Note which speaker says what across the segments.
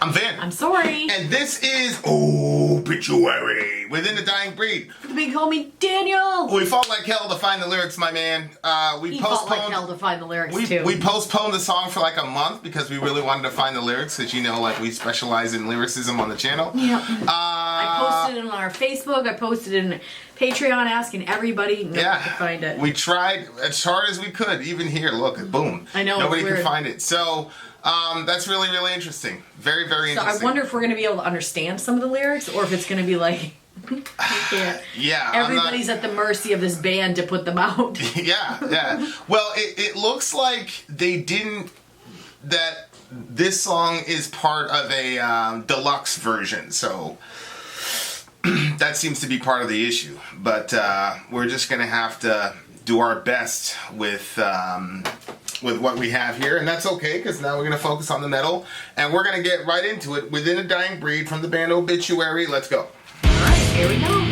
Speaker 1: I'm Vin.
Speaker 2: I'm sorry.
Speaker 1: And this is Obituary-Within A Dying Breed.
Speaker 2: The big homie Daniel.
Speaker 1: We fought like hell to find the lyrics, my man.
Speaker 2: He fought like hell to find the lyrics too.
Speaker 1: We postponed the song for like a month because we really wanted to find the lyrics, because you know, like, we specialize in lyricism on the channel.
Speaker 2: Yeah. I posted it on our Facebook. I posted it in Patreon, asking everybody to find it.
Speaker 1: We tried as hard as we could. Even here, look, boom.
Speaker 2: I know.
Speaker 1: Nobody can find it. So that's really, really interesting. Very, very interesting.
Speaker 2: So I wonder if we're going to be able to understand some of the lyrics, or if it's going to be like, we can't.
Speaker 1: Yeah.
Speaker 2: Everybody's at the mercy of this band to put them out.
Speaker 1: Yeah. Well, it looks like they didn't. That this song is part of a deluxe version, so that seems to be part of the issue. But we're just gonna have to do our best with what we have here, and that's okay, because now we're gonna focus on the metal, and we're gonna get right into it. Within a Dying Breed from the band Obituary. Let's go.
Speaker 2: All right, here we go.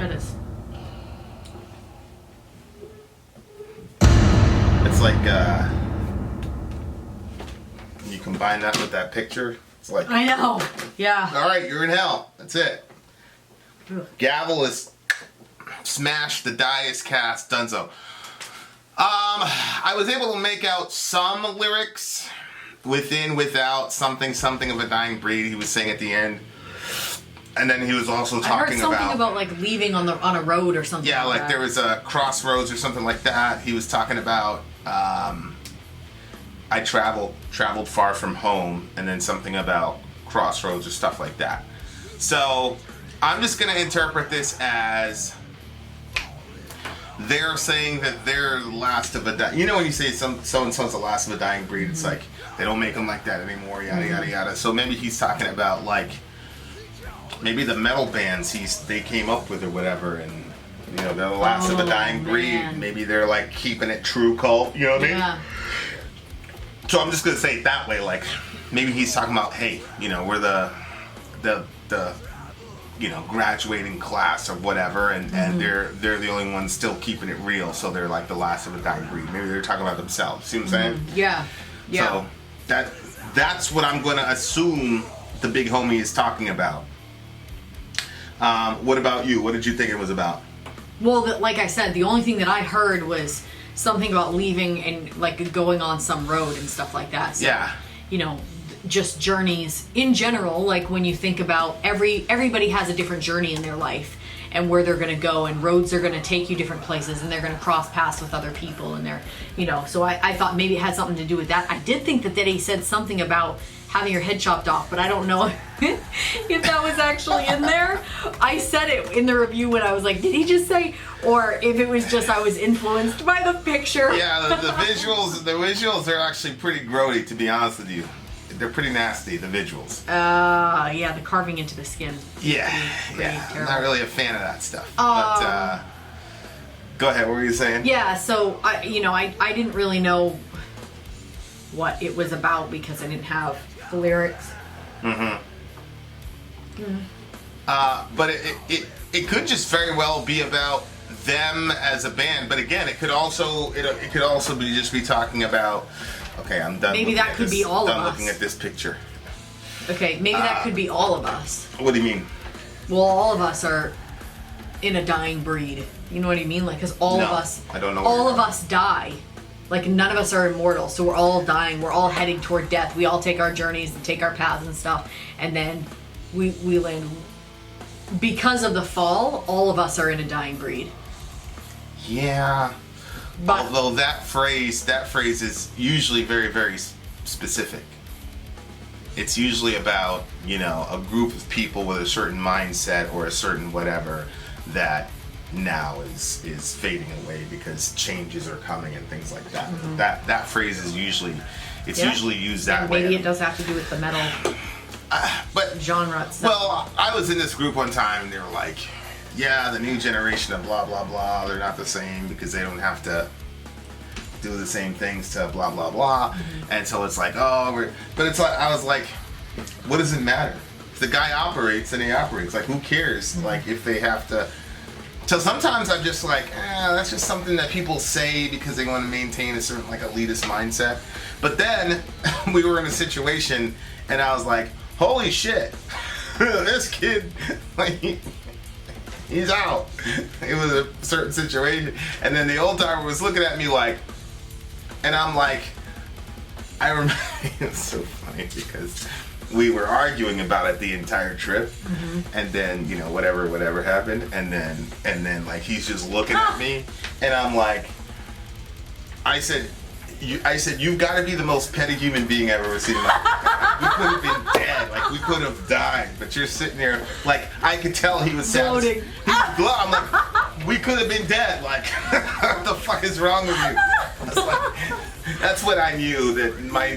Speaker 2: That is.
Speaker 1: It's like, you combine that with that picture, it's like...
Speaker 2: I know, yeah.
Speaker 1: Alright, you're in hell. That's it.
Speaker 2: Ugh.
Speaker 1: Gavel is smashed, the die is cast, dunzo. I was able to make out some lyrics without something of a dying breed, he was saying at the end. And then he was also talking
Speaker 2: I heard something about like leaving on a road or something.
Speaker 1: Yeah, like
Speaker 2: that.
Speaker 1: there was a crossroads or something like that. He was talking about I traveled far from home, and then something about crossroads or stuff like that. So I'm just gonna interpret this as they're saying that they're the last of a dying. You know when you say so and so's the last of a dying breed, it's like they don't make them like that anymore. Yada yada yada. So maybe he's talking about like. Maybe the metal bands they came up with or whatever, and you know they're the last of a dying breed.
Speaker 2: Man.
Speaker 1: Maybe they're like keeping it true cult. You know what I mean?
Speaker 2: Yeah.
Speaker 1: So I'm just gonna say it that way. Like maybe he's talking about, hey, you know, we're the you know graduating class or whatever, and they're the only ones still keeping it real. So they're like the last of a dying breed. Maybe they're talking about themselves. See what I'm saying?
Speaker 2: Yeah. Yeah.
Speaker 1: So that's what I'm gonna assume the big homie is talking about. What about you? What did you think it was about?
Speaker 2: Well, like I said, the only thing that I heard was something about leaving and like going on some road and stuff like that. So,
Speaker 1: Yeah.
Speaker 2: You know, just journeys in general. Like when you think about everybody has a different journey in their life and where they're going to go, and roads are going to take you different places, and they're going to cross paths with other people, and they're, you know. So I thought maybe it had something to do with that. I did think that he said something about having your head chopped off, but I don't know if that was actually in there. I said it in the review when I was like, did he just say, or if it was just I was influenced by the picture.
Speaker 1: Yeah, the visuals are actually pretty grody, to be honest with you. They're pretty nasty, the visuals.
Speaker 2: Yeah, the carving into the skin.
Speaker 1: Yeah,
Speaker 2: pretty
Speaker 1: I'm
Speaker 2: terrible.
Speaker 1: not really a fan of that stuff. But go ahead, what were you saying?
Speaker 2: Yeah, so I didn't really know what it was about because I didn't have the lyrics.
Speaker 1: But it could just very well be about them as a band. But again, it could also be just be talking about. Okay, I'm done.
Speaker 2: Maybe that could be all of us.
Speaker 1: Done looking at this picture.
Speaker 2: Okay, maybe that could be all of us.
Speaker 1: What do you mean?
Speaker 2: Well, all of us are in a dying breed. You know what I mean? Like, because all of us,
Speaker 1: I don't know.
Speaker 2: All of us die. Like, none of us are immortal, so we're all dying. We're all heading toward death. We all take our journeys and take our paths and stuff, and then we land. Because of the fall, all of us are in a dying breed.
Speaker 1: Yeah.
Speaker 2: But
Speaker 1: although that phrase is usually very, very specific. It's usually about, you know, a group of people with a certain mindset or a certain whatever that now is fading away because changes are coming and things like that. Mm-hmm. That phrase is usually usually used that way.
Speaker 2: Maybe it does have to do with the metal
Speaker 1: but
Speaker 2: genre itself.
Speaker 1: Well, I was in this group one time and they were like, yeah, the new generation of blah blah blah, they're not the same because they don't have to do the same things to blah blah blah. Mm-hmm. And so it's like, but it's like, I was like, what does it matter? If the guy operates, then he operates. Like, who cares? Mm-hmm. Like, if they have to. So sometimes I'm just like, that's just something that people say because they want to maintain a certain like elitist mindset. But then we were in a situation and I was like, holy shit, this kid, like, he's out. It was a certain situation. And then the old timer was looking at me like, and I'm like, I remember, it's so funny because we were arguing about it the entire trip. Mm-hmm. And then, you know, whatever happened. And then like, he's just looking at me and I'm like, I said, you've got to be the most petty human being I've ever seen in my life. We could have been dead. Like, we could have died. But you're sitting there, like, I could tell he was sad. He was glow. I'm like, we could have been dead. Like, what the fuck is wrong with you? I was like, that's when I knew that my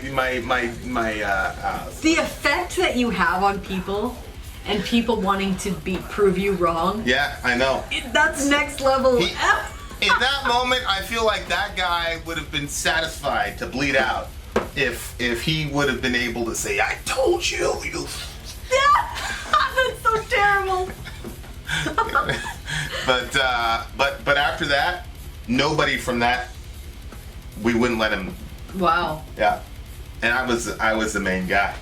Speaker 2: the effect that you have on people and people wanting to prove you wrong.
Speaker 1: Yeah, I know.
Speaker 2: That's next level.
Speaker 1: In that moment, I feel like that guy would have been satisfied to bleed out if he would have been able to say, I told you, you...
Speaker 2: Yeah, that's so terrible.
Speaker 1: But after that, nobody from that, we wouldn't let him.
Speaker 2: Wow.
Speaker 1: Yeah, and I was the main guy.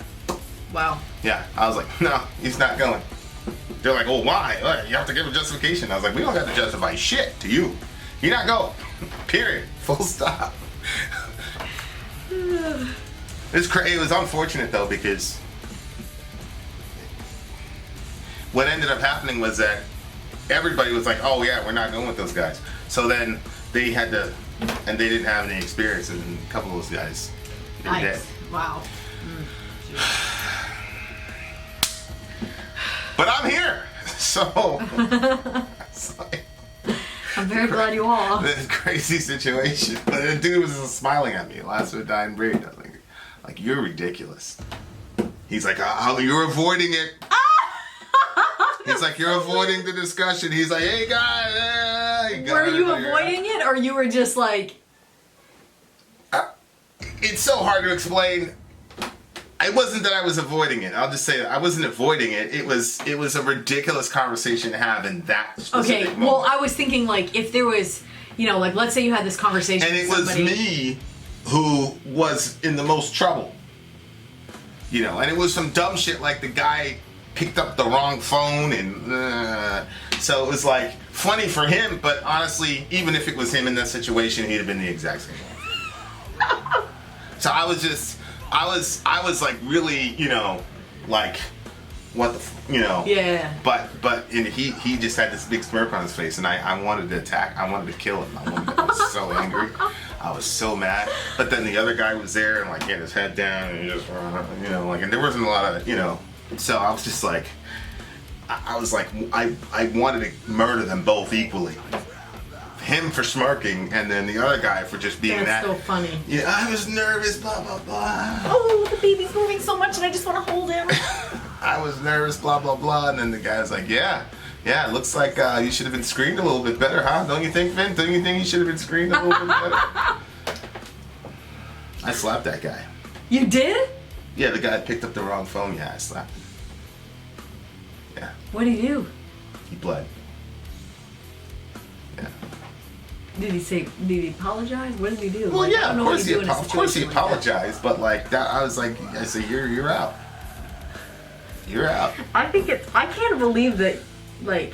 Speaker 2: Wow.
Speaker 1: Yeah, I was like, no, he's not going. They're like, oh, why? You have to give a justification. I was like, we don't have to justify shit to you. You're not going. Period. Full stop. It was unfortunate though, because what ended up happening was that everybody was like, oh yeah, we're not going with those guys. So then they had to, and they didn't have any experience, and a couple of those guys, they were dead.
Speaker 2: Wow.
Speaker 1: But I'm here, so it's like,
Speaker 2: I'm very glad you are.
Speaker 1: this crazy situation. But the dude was just smiling at me. Last of a dying breed. I was like, you're ridiculous. He's like, oh, you're avoiding it. He's like, you're avoiding the discussion. He's like, hey guys.
Speaker 2: Were you avoiding it, or you were just like?
Speaker 1: It's so hard to explain. It wasn't that I was avoiding it. I'll just say that I wasn't avoiding it. It was a ridiculous conversation to have in that specific moment.
Speaker 2: Well, I was thinking like if there was, like let's say you had this conversation
Speaker 1: and it
Speaker 2: with somebody.
Speaker 1: was me who was in the most trouble. And it was some dumb shit like the guy picked up the wrong phone and so it was like funny for him, but honestly, even if it was him in that situation, he'd have been the exact same one. So I was like really, like what the,
Speaker 2: Yeah.
Speaker 1: But and he just had this big smirk on his face, and I wanted to attack. I wanted to kill him. I was so angry. I was so mad. But then the other guy was there, and like he had his head down, and he just, and there wasn't a lot of, So I was just like, I was like, I wanted to murder them both equally. Him for smirking, and then the other guy for just being
Speaker 2: That's so funny.
Speaker 1: Yeah, I was nervous, blah, blah, blah.
Speaker 2: Oh, the baby's moving so much and I just want to hold him.
Speaker 1: I was nervous, blah, blah, blah. And then the guy's like, yeah, it looks like you should have been screened a little bit better, huh? Don't you think, Vin? Don't you think you should have been screened a little bit better? I slapped that guy.
Speaker 2: You did?
Speaker 1: Yeah, the guy picked up the wrong phone. Yeah, I slapped him. Yeah.
Speaker 2: What did he do?
Speaker 1: He bled. Yeah.
Speaker 2: Did he apologize? What did he do?
Speaker 1: Well, yeah, of course he apologized, but like that, I said, you're out. You're out.
Speaker 2: I can't believe that, like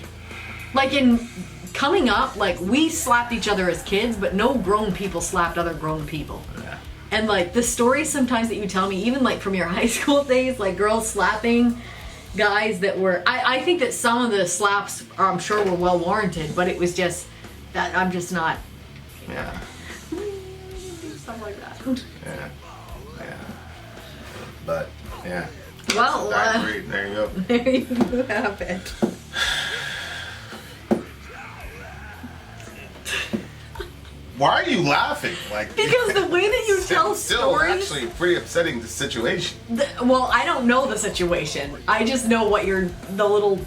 Speaker 2: in coming up, like we slapped each other as kids, but no grown people slapped other grown people.
Speaker 1: Yeah.
Speaker 2: And like the stories sometimes that you tell me, even like from your high school days, like girls slapping guys that were, I think that some of the slaps, I'm sure, were well warranted, but it was just that I'm just not.
Speaker 1: Yeah.
Speaker 2: Stuff like that.
Speaker 1: Yeah. But yeah.
Speaker 2: Well,
Speaker 1: there you go.
Speaker 2: There you have it.
Speaker 1: Why are you laughing? Like
Speaker 2: Because the way that you tell
Speaker 1: still
Speaker 2: stories.
Speaker 1: actually pretty upsetting the situation.
Speaker 2: Well, I don't know the situation. I just know what the little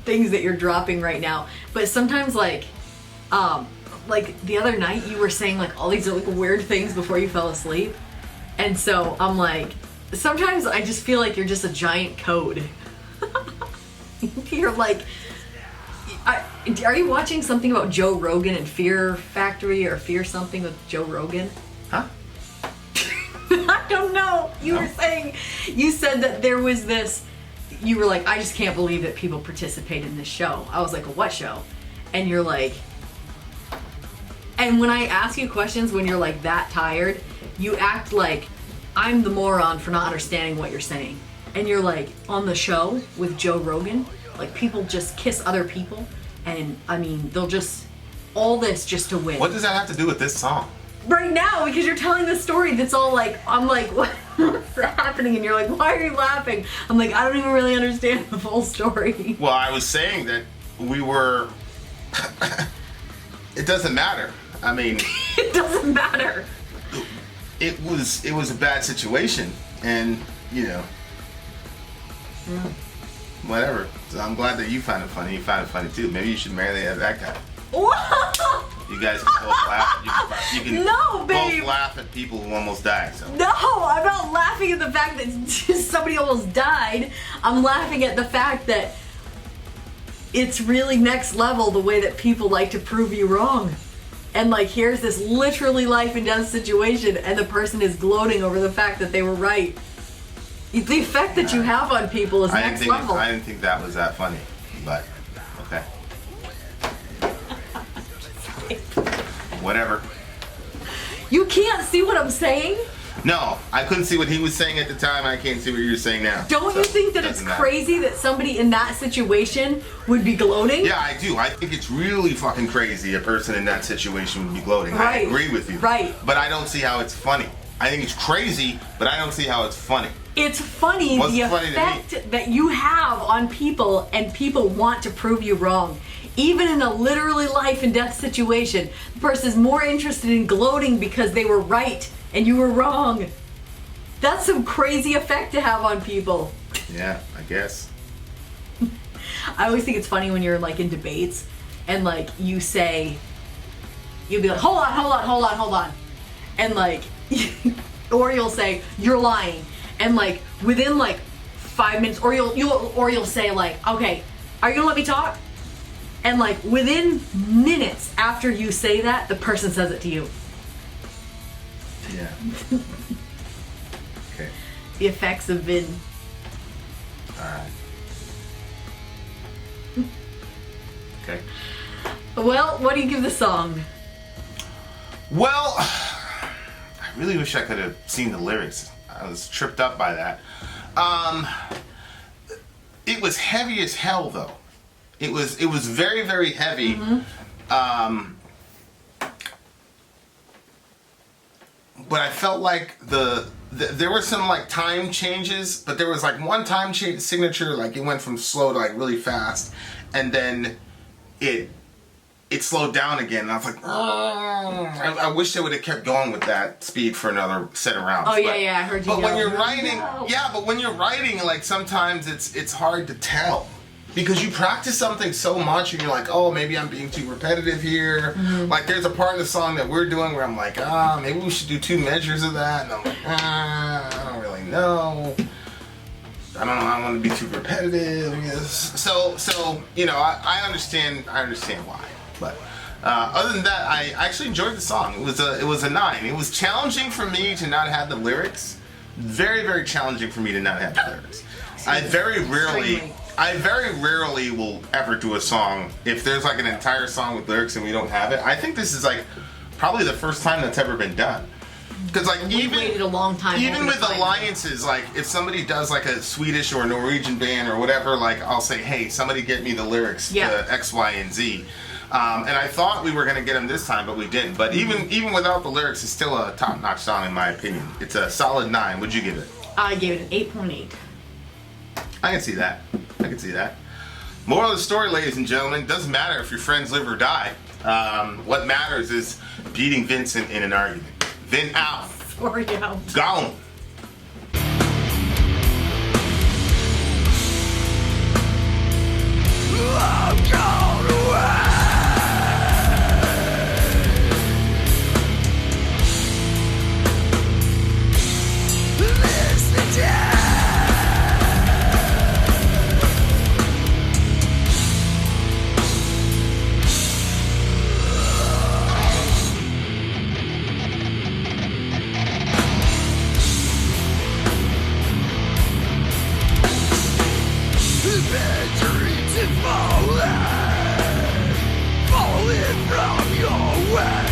Speaker 2: things that you're dropping right now. But sometimes, like the other night, you were saying like all these like weird things before you fell asleep, and so I'm like, sometimes I just feel like you're just a giant code. You're like, are you watching something about Joe Rogan and Fear Factory or Fear something with Joe Rogan?
Speaker 1: Huh?
Speaker 2: I don't know. You said that there was this, you were like, I just can't believe that people participate in this show. I was like, what show? And you're like, and when I ask you questions when you're like that tired, you act like I'm the moron for not understanding what you're saying. And you're like, on the show with Joe Rogan, like people just kiss other people, and I mean, they'll just, all this just to win.
Speaker 1: What does that have to do with this song?
Speaker 2: Right now, because you're telling the story that's all like, I'm like, what's happening? And you're like, why are you laughing? I'm like, I don't even really understand the full story.
Speaker 1: Well, I was saying that we were, it doesn't matter. I mean,
Speaker 2: It doesn't matter.
Speaker 1: it was a bad situation, and whatever. So I'm glad that you found it funny. You found it funny too. Maybe you should marry that guy. You guys can both laugh. You can
Speaker 2: No, babe.
Speaker 1: both laugh at people who almost died. So.
Speaker 2: No, I'm not laughing at the fact that somebody almost died. I'm laughing at the fact that it's really next level the way that people like to prove you wrong. And like, here's this literally life and death situation, and the person is gloating over the fact that they were right. The effect that you have on people is next level.
Speaker 1: I didn't think that was that funny, but okay. Whatever.
Speaker 2: You can't see what I'm saying?
Speaker 1: No, I couldn't see what he was saying at the time. I can't see what you're saying now.
Speaker 2: Don't you think that it's crazy that somebody in that situation would be gloating?
Speaker 1: Yeah, I do. I think it's really fucking crazy a person in that situation would be gloating.
Speaker 2: Right.
Speaker 1: I agree with you.
Speaker 2: Right.
Speaker 1: But I don't see how it's funny. I think it's crazy, but I don't see how it's funny.
Speaker 2: It's funny the effect that you have on people, and people want to prove you wrong. Even in a literally life and death situation, the person is more interested in gloating because they were right and you were wrong. That's some crazy effect to have on people.
Speaker 1: Yeah, I guess.
Speaker 2: I always think it's funny when you're like in debates and like you'll be like, hold on. And like, or you'll say, you're lying. And like within like 5 minutes, or you'll say like, okay, are you gonna let me talk? And like within minutes after you say that, the person says it to you.
Speaker 1: Yeah. Okay.
Speaker 2: The effects have been.
Speaker 1: Alright. Okay.
Speaker 2: Well, what do you give the song?
Speaker 1: Well, I really wish I could have seen the lyrics. I was tripped up by that. It was heavy as hell, though. It was very, very heavy. Mm-hmm. But I felt like there were some like time changes, but there was like one time signature, like it went from slow to like really fast, and then it slowed down again. And I was like, I wish they would have kept going with that speed for another set of rounds.
Speaker 2: Oh yeah, I heard you.
Speaker 1: But when you're writing, when you're writing, like sometimes it's hard to tell. Because you practice something so much and you're like, oh, maybe I'm being too repetitive here. Mm-hmm. Like there's a part of the song that we're doing where I'm like, maybe we should do 2 measures of that. And I'm like, I don't really know. I don't know, I don't want to be too repetitive. So I understand why. But other than that, I actually enjoyed the song. It was a 9. It was challenging for me to not have the lyrics. Very, very challenging for me to not have the lyrics. I very rarely will ever do a song if there's like an entire song with lyrics and we don't have it. I think this is like probably the first time that's ever been done. Because like
Speaker 2: we waited a long time.
Speaker 1: Even with alliances, like if somebody does like a Swedish or Norwegian band or whatever, like I'll say, hey, somebody get me the lyrics to X, Y, and Z. And I thought we were gonna get them this time, but we didn't. But even without the lyrics, it's still a top-notch song in my opinion. It's a solid 9. What'd you give it?
Speaker 2: I gave it an 8.8.
Speaker 1: I can see that. Moral of the story, ladies and gentlemen, doesn't matter if your friends live or die. What matters is beating Vincent in an argument. Vin out.
Speaker 2: Sorry, out.
Speaker 1: Gone.
Speaker 3: I'm gone away. This the day. Falling from your way.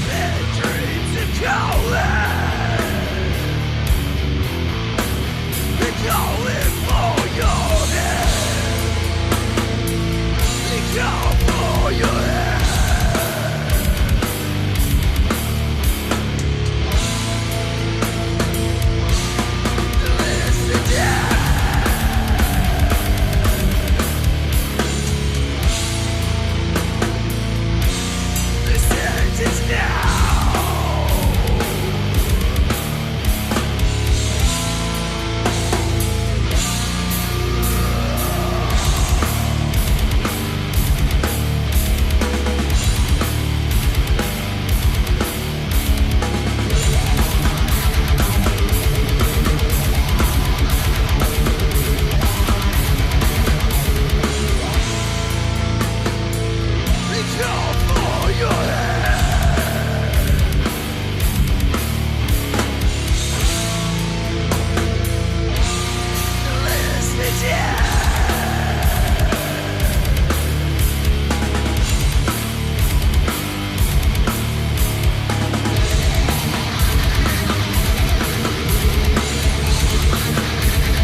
Speaker 3: Bad dreams and calling.